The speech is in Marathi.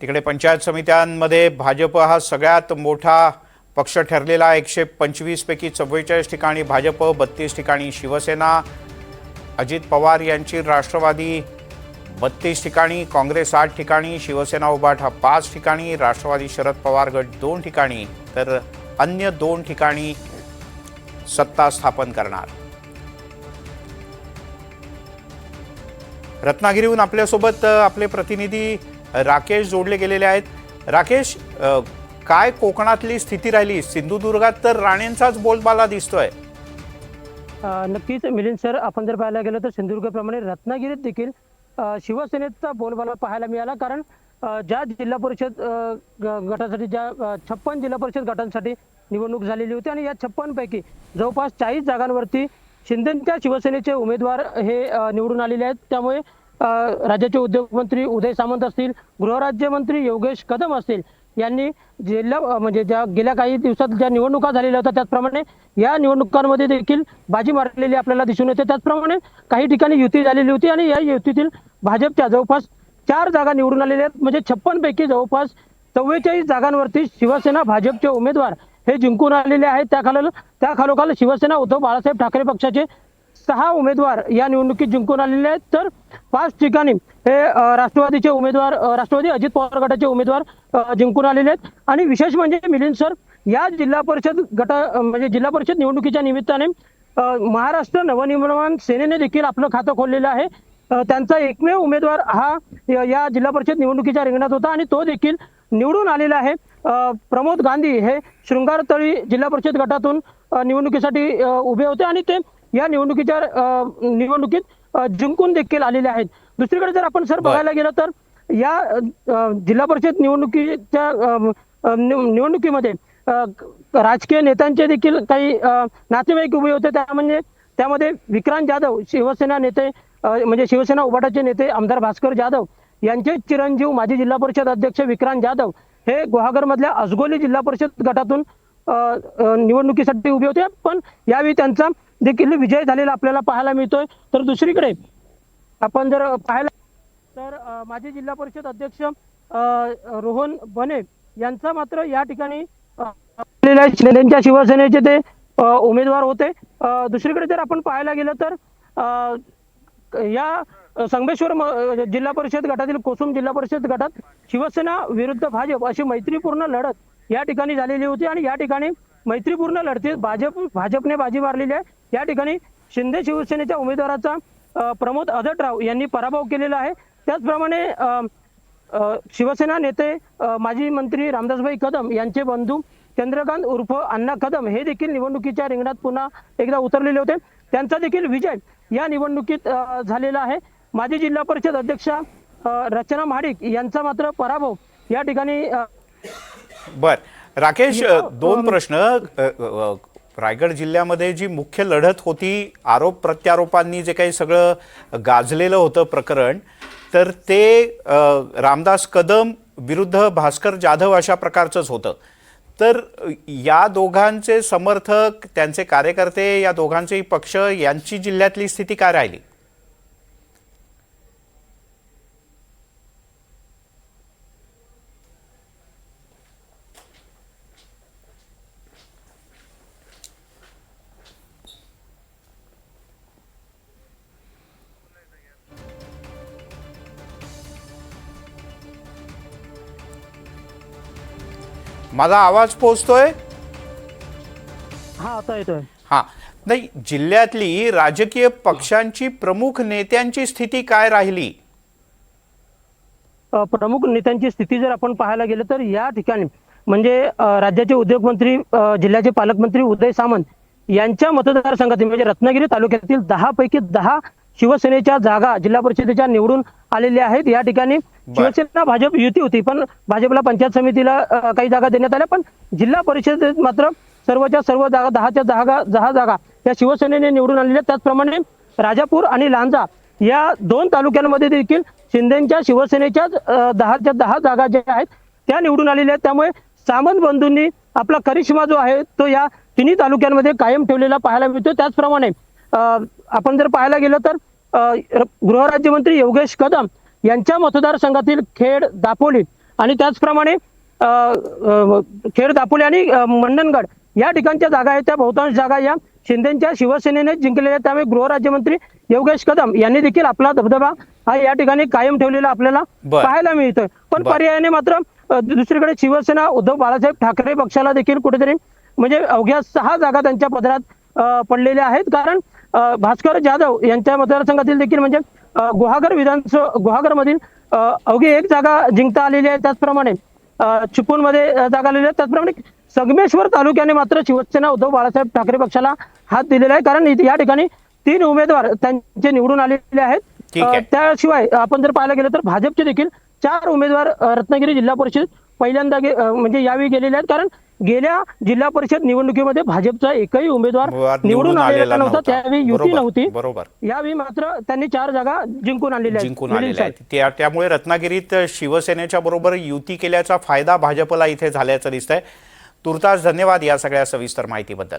तिकडे पंचायत समित्यांमध्ये भाजप हा सगळ्यात मोठा पक्ष ठरलेला 125 पैकी 44 ठिकाणी भाजप, 32 ठिकाणी शिवसेना, अजित पवार यांची राष्ट्रवादी 32 ठिकाणी, काँग्रेस 8 ठिकाणी, शिवसेना उभाटा 5 ठिकाणी, राष्ट्रवादी शरद पवार गट 2 ठिकाणी तर अन्य 2 ठिकाणी सत्ता स्थापन करणार। रत्नागिरीहून आपल्यासोबत आपले प्रतिनिधी राकेश जोडले गेलेले आहेत। राकेश, काय कोकणातली स्थिती राहिली? सिंधुदुर्गात तर राणेंचाच बोलबाला दिसतोय। नक्कीच मिलिंद सर, आपण जर पाहायला गेलो तर सिंधुदुर्गप्रमाणे रत्नागिरीत देखील शिवसेनेचा बोलबाला पाहायला मिळाला। कारण ज्या जिल्हा परिषद गटासाठी ज्या 56 जिल्हा परिषद गटांसाठी निवडणूक झालेली होती आणि या 56 पैकी जवळपास 40 जागांवरती शिंदेच्या शिवसेनेचे उमेदवार हे निवडून आलेले आहेत। त्यामुळे राज्याचे उद्योगमंत्री उदय सामंत असतील, गृहराज्यमंत्री योगेश कदम असतील यांनी जिल्हा म्हणजे ज्या गेल्या काही दिवसात ज्या निवडणुका झालेल्या होत्या त्याचप्रमाणे या निवडणुकांमध्ये देखील बाजी मारलेली आपल्याला दिसून येते। त्याचप्रमाणे काही ठिकाणी युती झालेली होती आणि या युतीतील भाजपच्या जवळपास 4 जागा निवडून आलेल्या आहेत। म्हणजे 56 पैकी जवळपास 44 जागांवरती शिवसेना भाजपचे उमेदवार हे जिंकून आलेले आहेत। त्या खालोखाल शिवसेना उद्धव बाळासाहेब ठाकरे पक्षाचे 6 उमेदवार या निवडणुकीत जिंकून आलेले आहेत। तर 5 ठिकाणी हे राष्ट्रवादीचे उमेदवार, राष्ट्रवादी अजित पवार गटाचे उमेदवार जिंकून आलेले आहेत। आणि विशेष म्हणजे मिलिंद सर, या जिल्हा परिषद म्हणजे जिल्हा परिषद निवडणुकीच्या निमित्ताने महाराष्ट्र नवनिर्माण सेनेने देखील आपलं खातं खोललेलं आहे। त्यांचा एकमेव उमेदवार हा या जिल्हा परिषद निवडणुकीच्या रिंगणात होता आणि तो देखील निवडून आलेला आहे। प्रमोद गांधी हे शृंगारतळी जिल्हा परिषद गटातून निवडणुकीसाठी उभे होते आणि ते या निवडणुकीत जिंकून देखील आलेले आहेत। दुसरीकडे जर आपण सर बघायला गेलं तर या जिल्हा परिषद निवडणुकीमध्ये राजकीय नेत्यांचे देखील काही नातेवाईक उभे होते। त्यामध्ये विक्रांत जाधव, शिवसेना नेते म्हणजे शिवसेना उभाटाचे नेते आमदार भास्कर जाधव यांचे चिरंजीव माजी जिल्हा परिषद अध्यक्ष विक्रांत जाधव हे गुहागर मधल्या अजगोली जिल्हा परिषद गटातून निवडणुकीसाठी उभे होते, पण यावेळी त्यांचा देखील विजय झालेला आपल्याला पाहायला मिळतोय। तर दुसरीकडे आपण जर पाहायला तर माजी जिल्हा परिषद अध्यक्ष रोहन बने यांचा मात्र या ठिकाणी शिंदेच्या शिवसेनेचे ते उमेदवार होते। दुसरीकडे जर आपण पाहायला गेलं तर या संगमेश्वर जिल्हा परिषद गटातील कोसुम जिल्हा परिषद गटात शिवसेना विरुद्ध भाजप अशी मैत्रीपूर्ण लढत या ठिकाणी झालेली होती आणि या ठिकाणी मैत्रीपूर्ण लढतीत भाजपने बाजी मारलेली आहे। या ठिकाणी शिंदे शिवसेनेच्या उमेदवाराचा प्रमोद अधटराव यांनी पराभव केलेला आहे। त्याचप्रमाणे शिवसेना नेते माजी मंत्री रामदासभाई कदम यांचे बंधू चंद्रकांत उर्फ अण्णा कदम हे देखील निवडणुकीच्या रिंगणात पुन्हा एकदा उतरलेले होते। त्यांचा देखील विजय या निवडणुकीत झालेला आहे। माजी जिल्हा परिषद अध्यक्षा रचना महाडिक यांचा मात्र पराभव या ठिकाणी। बर राकेश, 2 प्रश्न। रायगड जिल्ह्यामध्ये जी मुख्य लढत होती, आरोप प्रत्यारोपांनी जे काही सगळं गाजलेलं होतं प्रकरण, तर ते रामदास कदम विरुद्ध भास्कर जाधव अशा प्रकारचंच होतं। तर या दोघांचे समर्थक, त्यांचे कार्यकर्ते, या दोघांचेही पक्ष यांची जिल्ह्यातली स्थिती काय राहिली? माझा आवाज पोहोचतोय? हा, आता येतोय। हा, नाही, जिल्ह्यातली राजकीय पक्षांची प्रमुख नेत्यांची स्थिती काय राहिली? प्रमुख नेत्यांची स्थिती जर आपण पाहायला गेलं तर या ठिकाणी म्हणजे राज्याचे उद्योगमंत्री, जिल्ह्याचे पालकमंत्री उदय सामंत यांच्या मतदारसंघातील म्हणजे रत्नागिरी तालुक्यातील 10 पैकी 10 शिवसेनेच्या जागा जिल्हा परिषदेच्या निवडून आलेल्या आहेत। या ठिकाणी शिवसेना भाजप युती होती, पण भाजपला पंचायत समितीला काही जागा देण्यात आल्या, पण जिल्हा परिषदेत मात्र सर्वच्या सर्व जागा 10 जागा या शिवसेनेने निवडून आलेल्या। त्याचप्रमाणे राजापूर आणि लांजा या 2 तालुक्यांमध्ये देखील शिंदेच्या शिवसेनेच्या 10 जागा ज्या आहेत त्या निवडून आलेल्या आहेत। त्यामुळे सामंत बंधूंनी आपला करिश्मा जो आहे तो या तिन्ही तालुक्यांमध्ये कायम ठेवलेला पाहायला मिळतो। त्याचप्रमाणे आपण जर पाहायला गेलं तर गृहराज्यमंत्री योगेश कदम यांच्या मतदारसंघातील खेड, दापोली आणि त्याचप्रमाणे खेड दापोली आणि मंडणगड या ठिकाणच्या जागा आहेत, त्या बहुतांश जागा या शिंदेच्या शिवसेनेने जिंकलेल्या आहेत. त्यामुळे गृहराज्यमंत्री योगेश कदम यांनी देखील आपला दबदबा हा या ठिकाणी कायम ठेवलेला आपल्याला पाहायला मिळतोय. पण पर्यायाने मात्र दुसरीकडे शिवसेना उद्धव बाळासाहेब ठाकरे पक्षाला देखील कुठेतरी म्हणजे अवघ्या 6 जागा त्यांच्या पदरात पडलेल्या आहेत. कारण भास्कर जाधव यांच्या मतदारसंघातील देखील म्हणजे गुहागर मधील अवघी 1 जागा जिंकता आलेली आहे. त्याचप्रमाणे चिपळूणमध्ये जागा आलेली आहे. त्याचप्रमाणे संगमेश्वर तालुक्याने मात्र शिवसेना उद्धव बाळासाहेब ठाकरे पक्षाला हात दिलेला आहे. कारण या ठिकाणी 3 उमेदवार त्यांचे निवडून आलेले आहेत. त्याशिवाय आपण जर पाहायला गेलं तर भाजपचे देखील 4 उमेदवार रत्नागिरी जिल्हा परिषद पहिल्यांदा म्हणजे यावेळी गेलेले आहेत. कारण गेल्या जिल्हा परिषद निवडणुकीमध्ये भाजपचा एकही उमेदवार निवडून आलेला नव्हता, त्यावेळी युती नव्हती. यावेळी मात्र त्यांनी 4 जागा जिंकून आणलेल्या आहेत. त्यामुळे रत्नागिरीत शिवसेनेच्या बरोबर युती केल्याचा फायदा भाजपला इथे झाल्याचं दिसतंय. तुर्तास धन्यवाद या सगळ्या सविस्तर माहितीबद्दल.